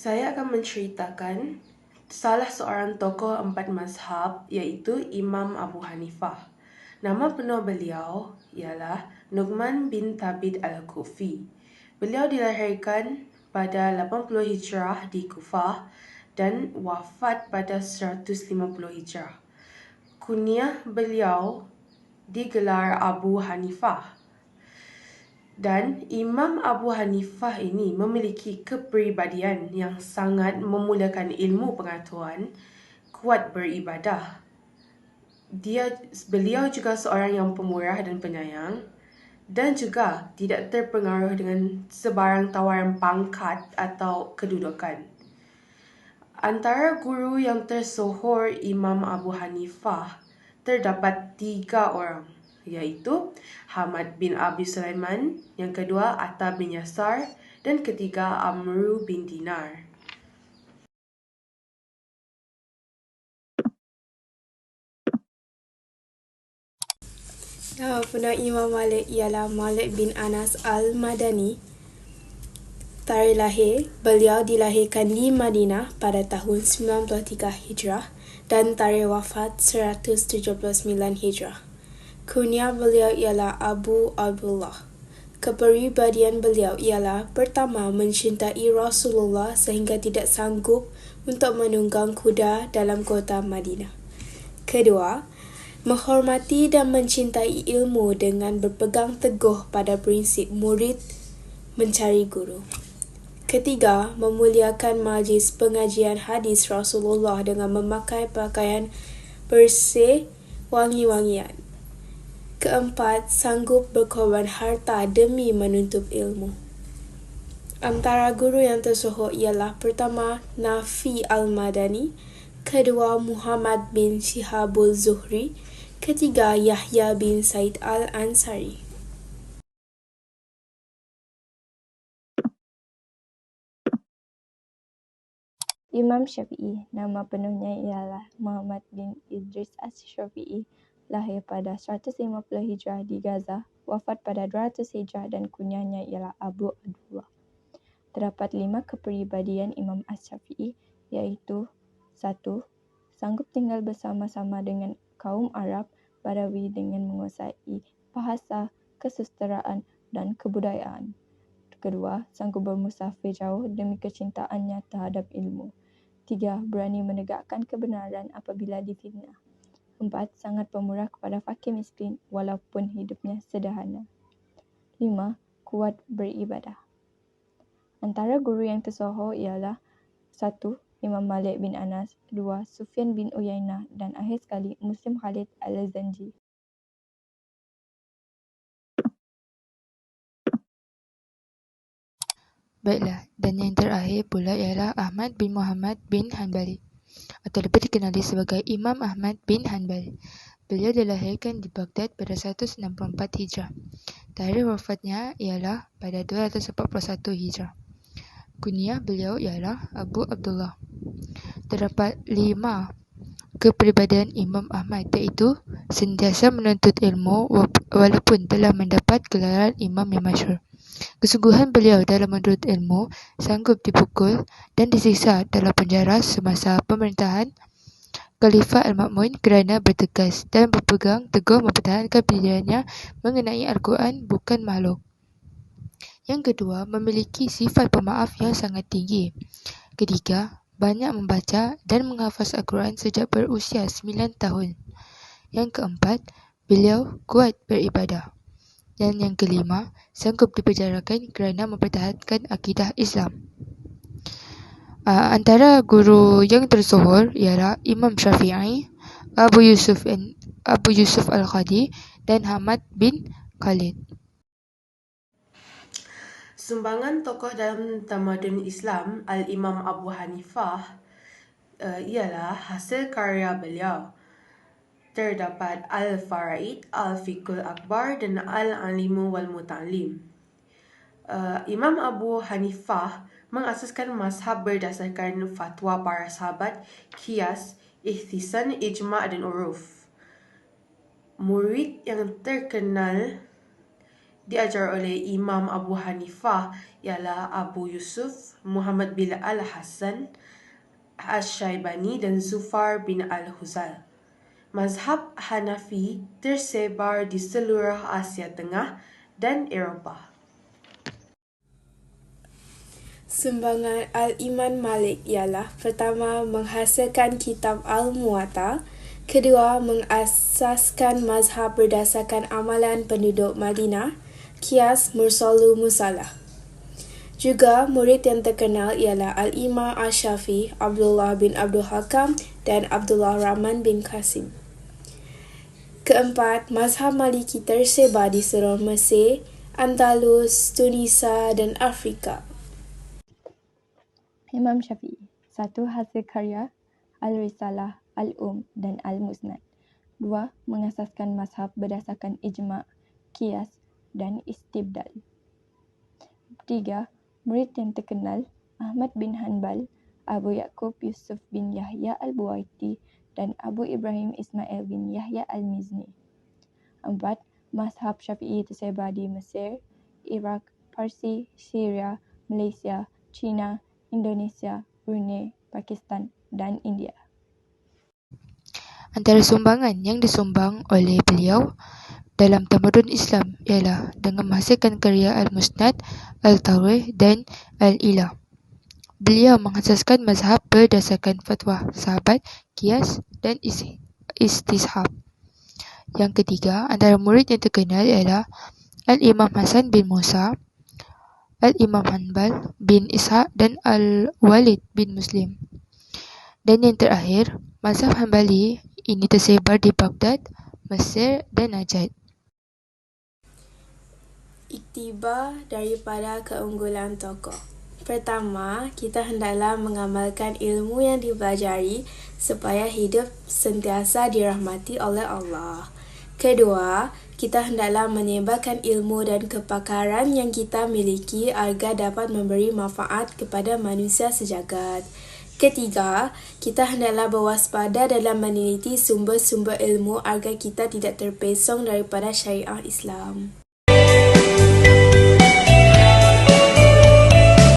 Saya akan menceritakan salah seorang tokoh empat mazhab iaitu Imam Abu Hanifah. Nama penuh beliau ialah Nu'man bin Thabit Al-Kufi. Beliau dilahirkan pada 80 Hijrah di Kufah dan wafat pada 150 Hijrah. Kunyah beliau digelar Abu Hanifah. Dan Imam Abu Hanifah ini memiliki kepribadian yang sangat memulakan ilmu pengetahuan, kuat beribadah. Beliau juga seorang yang pemurah dan penyayang dan juga tidak terpengaruh dengan sebarang tawaran pangkat atau kedudukan. Antara guru yang tersohor Imam Abu Hanifah terdapat 3 orang, iaitu Hamad bin Abi Sulaiman, yang kedua Atta bin Yasar, dan ketiga Amru bin Dinar. Nama Imam Malik ialah Malik bin Anas Al-Madani. Tarikh lahir, beliau dilahirkan di Madinah pada tahun 93 Hijrah dan tarikh wafat 179 Hijrah. Kunyah beliau ialah Abu Abdullah. Kepribadian beliau ialah pertama, mencintai Rasulullah sehingga tidak sanggup untuk menunggang kuda dalam kota Madinah. Kedua, menghormati dan mencintai ilmu dengan berpegang teguh pada prinsip murid mencari guru. Ketiga, memuliakan majlis pengajian hadis Rasulullah dengan memakai pakaian bersih wangi-wangian. Keempat, sanggup berkorban harta demi menuntut ilmu. Antara guru yang tersohor ialah pertama, Nafi Al-Madani, kedua, Muhammad bin Shihabul Zuhri, ketiga, Yahya bin Said Al-Ansari. Imam Syafi'i, nama penuhnya ialah Muhammad bin Idris Asy-Syafi'i, lahir pada 150 Hijrah di Gaza, wafat pada 200 Hijrah dan kunyahnya ialah Abu Abdullah. Terdapat 5 kepribadian Imam Asy-Syafi'i, iaitu 1. Sanggup tinggal bersama-sama dengan kaum Arab Badawi dengan menguasai bahasa, kesusastraan dan kebudayaan. Kedua, sanggup bermusafir jauh demi kecintaannya terhadap ilmu. 3. Berani menegakkan kebenaran apabila difitnah. 4. Sangat pemurah kepada fakir miskin walaupun hidupnya sederhana. 5. Kuat beribadah. Antara guru yang tersohor ialah 1. Imam Malik bin Anas, 2. Sufyan bin Uyainah dan akhir sekali Muslim Khalid Al-Zanji. Baiklah, dan yang terakhir pula ialah Ahmad bin Muhammad bin Hanbali, atau lebih dikenali sebagai Imam Ahmad bin Hanbal. Beliau dilahirkan di Baghdad pada 164 Hijrah. Tarikh wafatnya ialah pada 241 Hijrah. Kunyah beliau ialah Abu Abdullah. Terdapat 5 kepribadian Imam Ahmad, iaitu sentiasa menuntut ilmu walaupun telah mendapat gelaran imam yang masyhur. Kesungguhan beliau dalam menuntut ilmu sanggup dipukul dan disiksa dalam penjara semasa pemerintahan Khalifah Al-Ma'mun kerana bertegas dan berpegang teguh mempertahankan pendiriannya mengenai Al-Quran bukan makhluk. Yang kedua, memiliki sifat pemaaf yang sangat tinggi. Ketiga, banyak membaca dan menghafaz Al-Quran sejak berusia 9 tahun. Yang keempat, beliau kuat beribadah. Dan yang kelima, sanggup dipenjarakan kerana mempertahankan akidah Islam. Antara guru yang tersohor ialah Imam Syafi'i, Abu Yusuf Al-Qadi dan Hamad bin Khalid. Sumbangan tokoh dalam tamadun Islam Al-Imam Abu Hanifah ialah hasil karya beliau. Terdapat Al-Faraid, Al-Fiqhul Akbar dan Al-Alimu wal Muta'allim. Imam Abu Hanifah mengasaskan mazhab berdasarkan fatwa para sahabat, qiyas, ihtisan, ijma' dan uruf. Murid yang terkenal diajar oleh Imam Abu Hanifah ialah Abu Yusuf, Muhammad bin Al-Hasan, Asy-Syaibani dan Zufar bin Al-Huzal. Mazhab Hanafi tersebar di seluruh Asia Tengah dan Eropah. Sumbangan Al-Imam Malik ialah pertama, menghasilkan kitab Al-Muwatta, kedua, mengasaskan mazhab berdasarkan amalan penduduk Madinah, Qiyas Mursalu Musalah. Juga murid yang terkenal ialah Al-Imam Asy-Syafi'i, Abdullah bin Abdul Hakam dan Abdullah Rahman bin Qasim. Keempat, mazhab Maliki tersebar di seluruh Mesir, Andalus, Tunisia dan Afrika. Imam Syafi'i. 1. Hasil karya Al-Risalah, dan Al-Musnad. 2. Mengasaskan mazhab berdasarkan ijma', qiyas dan istibdal. 3. Murid yang terkenal Ahmad bin Hanbal, Abu Ya'qub Yusuf bin Yahya Al-Buwaiti dan Abu Ibrahim Ismail bin Yahya Al-Mizni. 4. Mazhab Syafi'i tersebar di Mesir, Iraq, Parsi, Syria, Malaysia, China, Indonesia, Brunei, Pakistan dan India. Antara sumbangan yang disumbang oleh beliau dalam tamadun Islam ialah dengan menghasilkan karya Al-Musnad, Al-Tawrih dan Al-Ilah. Beliau mengasaskan mazhab berdasarkan fatwa sahabat, qiyas dan istishab. Yang ketiga, antara murid yang terkenal ialah Al-Imam Hasan bin Musa, Al-Imam Hanbal bin Ishaq dan Al-Walid bin Muslim. Dan yang terakhir, mazhab Hanbali ini tersebar di Baghdad, Mesir dan Najd. Iktibar daripada keunggulan tokoh. Pertama, kita hendaklah mengamalkan ilmu yang dipelajari supaya hidup sentiasa dirahmati oleh Allah. Kedua, kita hendaklah menyebarkan ilmu dan kepakaran yang kita miliki agar dapat memberi manfaat kepada manusia sejagat. Ketiga, kita hendaklah berwaspada dalam meneliti sumber-sumber ilmu agar kita tidak terpesong daripada syariat Islam.